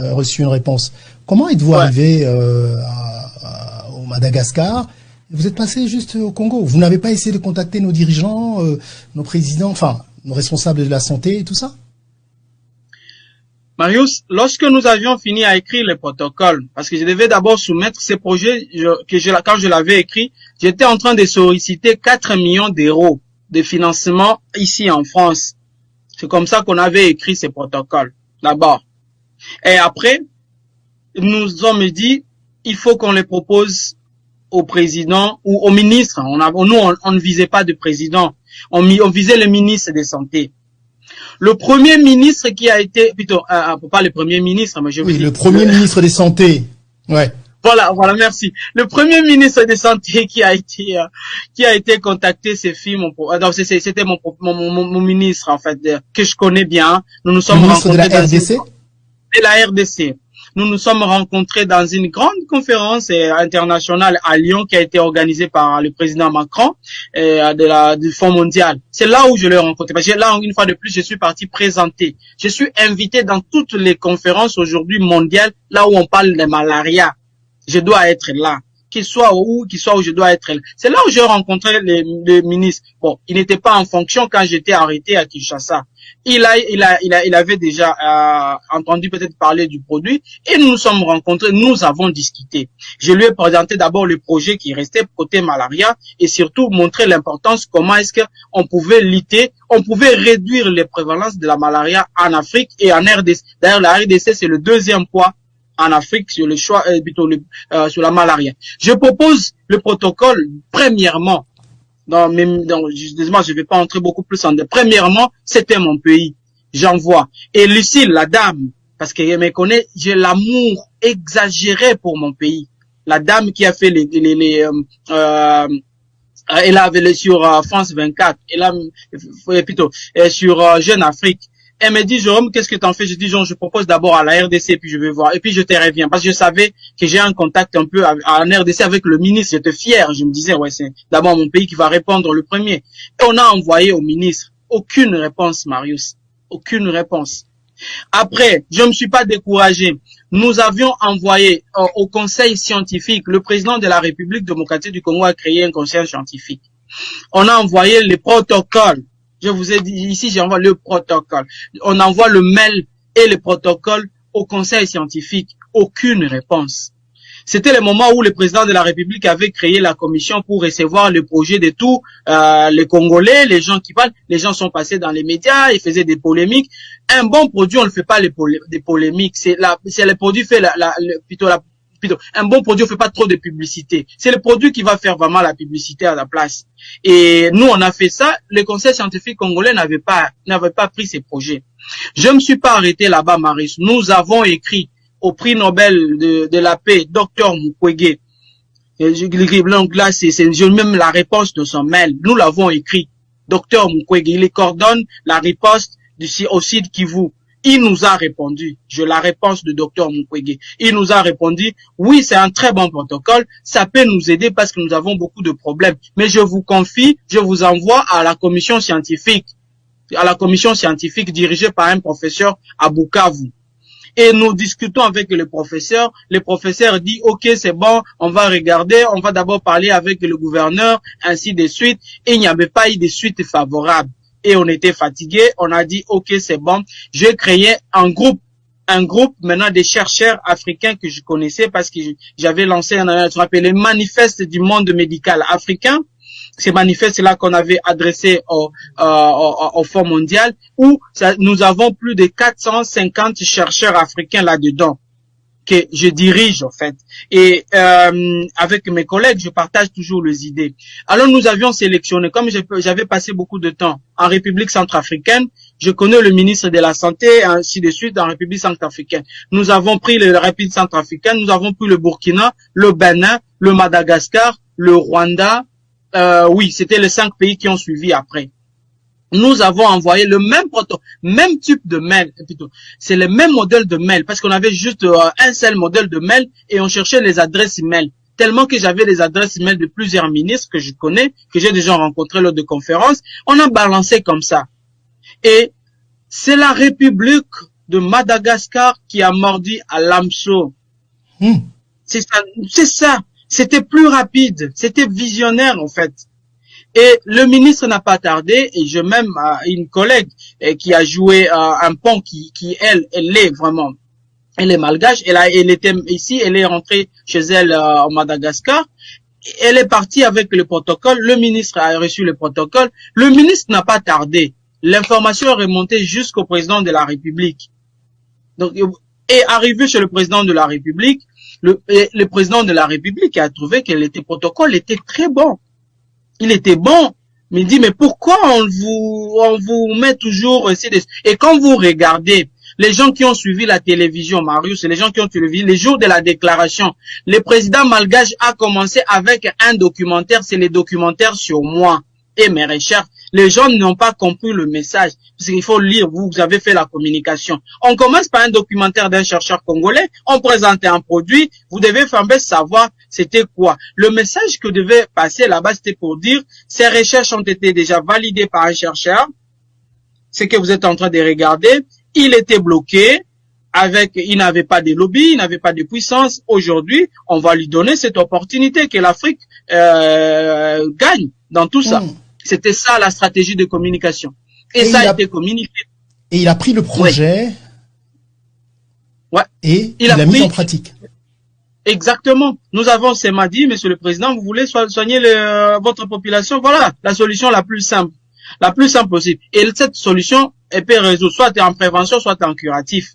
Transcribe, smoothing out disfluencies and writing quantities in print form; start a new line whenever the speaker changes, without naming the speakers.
reçu une réponse. Comment êtes-vous arrivé au Madagascar? Vous êtes passé juste au Congo. Vous n'avez pas essayé de contacter nos dirigeants, nos présidents, enfin, nos responsables de la santé et tout ça?
Marius, lorsque nous avions fini à écrire le protocole, parce que je devais d'abord soumettre ces projets, quand je l'avais écrit, j'étais en train de solliciter 4 millions d'euros de financement ici en France. C'est comme ça qu'on avait écrit ces protocoles, d'abord. Et après, nous avons dit, il faut qu'on les propose au président ou au ministre. On ne visait pas de président. On visait le ministre des Santé. Le premier ministre qui a été, plutôt, pas le premier ministre, mais je veux dire.
Le premier ministre des Santé. Ouais.
Voilà, merci. Le premier ministre des Santé qui a été contacté, c'était mon ministre, en fait, que je connais bien. Nous nous sommes rencontrés
de la RDC?
De la RDC. Nous nous sommes rencontrés dans une grande conférence internationale à Lyon qui a été organisée par le président Macron du Fonds mondial. C'est là où je l'ai rencontré. Parce que là, une fois de plus, je suis parti présenter. Je suis invité dans toutes les conférences aujourd'hui mondiales, là où on parle de malaria. Je dois être là. Qu'il soit où je dois être là. C'est là où j'ai rencontré le ministre. Bon, il n'était pas en fonction quand j'étais arrêté à Kinshasa. Il avait déjà entendu peut-être parler du produit et nous nous sommes rencontrés, nous avons discuté. Je lui ai présenté d'abord le projet qui restait côté malaria et surtout montrer l'importance, comment est-ce qu'on pouvait lutter, on pouvait réduire les prévalences de la malaria en Afrique et en RDC. D'ailleurs, la RDC, c'est le deuxième poids en Afrique sur le choix, sur la malaria. Je propose le protocole, premièrement, justement, je vais pas entrer beaucoup plus en détail. Premièrement, c'était mon pays. J'envoie. Et Lucille, la dame, parce qu'elle me connaît, j'ai l'amour exagéré pour mon pays. La dame qui a fait elle avait sur France 24, sur Jeune Afrique. Elle me dit, Jérôme, qu'est-ce que t'en fais? Je dis, je propose d'abord à la RDC, puis je vais voir. Et puis je te reviens. Parce que je savais que j'ai un contact un peu en RDC avec le ministre. J'étais fier. Je me disais, ouais, c'est d'abord mon pays qui va répondre le premier. Et on a envoyé au ministre. Aucune réponse, Marius. Aucune réponse. Après, je ne me suis pas découragé. Nous avions envoyé au conseil scientifique. Le président de la République démocratique du Congo a créé un conseil scientifique. On a envoyé les protocoles. Je vous ai dit, ici, j'envoie le protocole. On envoie le mail et le protocole au conseil scientifique. Aucune réponse. C'était le moment où le président de la République avait créé la commission pour recevoir le projet de tous les Congolais, les gens qui parlent. Les gens sont passés dans les médias, ils faisaient des polémiques. Un bon produit, on ne fait pas des polémiques. C'est le produit fait un bon produit, on fait pas trop de publicité. C'est le produit qui va faire vraiment la publicité à la place. Et nous, on a fait ça. Le conseil scientifique congolais n'avait pas pris ces projets. Je me suis pas arrêté là-bas, Marius. Nous avons écrit au prix Nobel de la paix, Dr Mukwege. Donc là, j'ai même la réponse de son mail. Nous l'avons écrit. Dr Mukwege, il coordonne la riposte au Sud Kivu. Il nous a répondu, la réponse de Dr Mukwege. Il nous a répondu, oui, c'est un très bon protocole, ça peut nous aider parce que nous avons beaucoup de problèmes. Mais je vous confie, je vous envoie à la commission scientifique dirigée par un professeur à Bukavu. Et nous discutons avec le professeur dit, ok, c'est bon, on va regarder, on va d'abord parler avec le gouverneur, ainsi de suite. Et il n'y avait pas eu de suite favorable. Et on était fatigué, on a dit, ok, c'est bon. J'ai créé un groupe maintenant des chercheurs africains que je connaissais parce que j'avais lancé ce qu'on appelle le manifeste du monde médical africain. Ces manifestes-là qu'on avait adressés au Fonds mondial, où nous avons plus de 450 chercheurs africains là-dedans que je dirige en fait. Et avec mes collègues, je partage toujours les idées. Alors nous avions sélectionné, comme j'avais passé beaucoup de temps en République centrafricaine, je connais le ministre de la Santé, ainsi de suite, en République centrafricaine. Nous avons pris la République centrafricaine, nous avons pris le Burkina, le Bénin, le Madagascar, le Rwanda. Oui, c'était les 5 pays qui ont suivi après. Nous avons envoyé le même type de mail, plutôt. C'est le même modèle de mail, parce qu'on avait juste un seul modèle de mail et on cherchait les adresses email. Tellement que j'avais les adresses email de plusieurs ministres que je connais, que j'ai déjà rencontrés lors de conférences, on a balancé comme ça. Et c'est la République de Madagascar qui a mordu à l'hameçon. C'est ça. C'était plus rapide. C'était visionnaire, en fait. Et le ministre n'a pas tardé, et je même une collègue qui a joué un pont qui elle est vraiment, elle est malgache, elle était ici, elle est rentrée chez elle en Madagascar, elle est partie avec le protocole, le ministre a reçu le protocole, le ministre n'a pas tardé, l'information est remontée jusqu'au président de la République. Donc, et arrivé chez le président de la République, le président de la République a trouvé que le protocole était très bon. Il était bon, mais il dit, mais pourquoi on vous met toujours ici et quand vous regardez, les gens qui ont suivi la télévision, Marius, les gens qui ont suivi les jours de la déclaration, le président malgache a commencé avec un documentaire, c'est le documentaire sur moi et mes recherches. Les gens n'ont pas compris le message, parce qu'il faut lire, vous avez fait la communication. On commence par un documentaire d'un chercheur congolais, on présente un produit, vous devez faire savoir c'était quoi. Le message que devait passer là-bas, c'était pour dire, ces recherches ont été déjà validées par un chercheur, c'est que vous êtes en train de regarder, il était bloqué, il n'avait pas de lobby, il n'avait pas de puissance. Aujourd'hui, on va lui donner cette opportunité que l'Afrique gagne dans tout ça. C'était ça la stratégie de communication. Et ça a été communiqué.
Et il a pris le projet et il l'a mis en pratique.
Exactement. Nous avons ce mardi, Monsieur le Président, vous voulez soigner votre population, voilà la solution la plus simple possible. Et cette solution, elle peut résoudre soit en prévention, soit en curatif.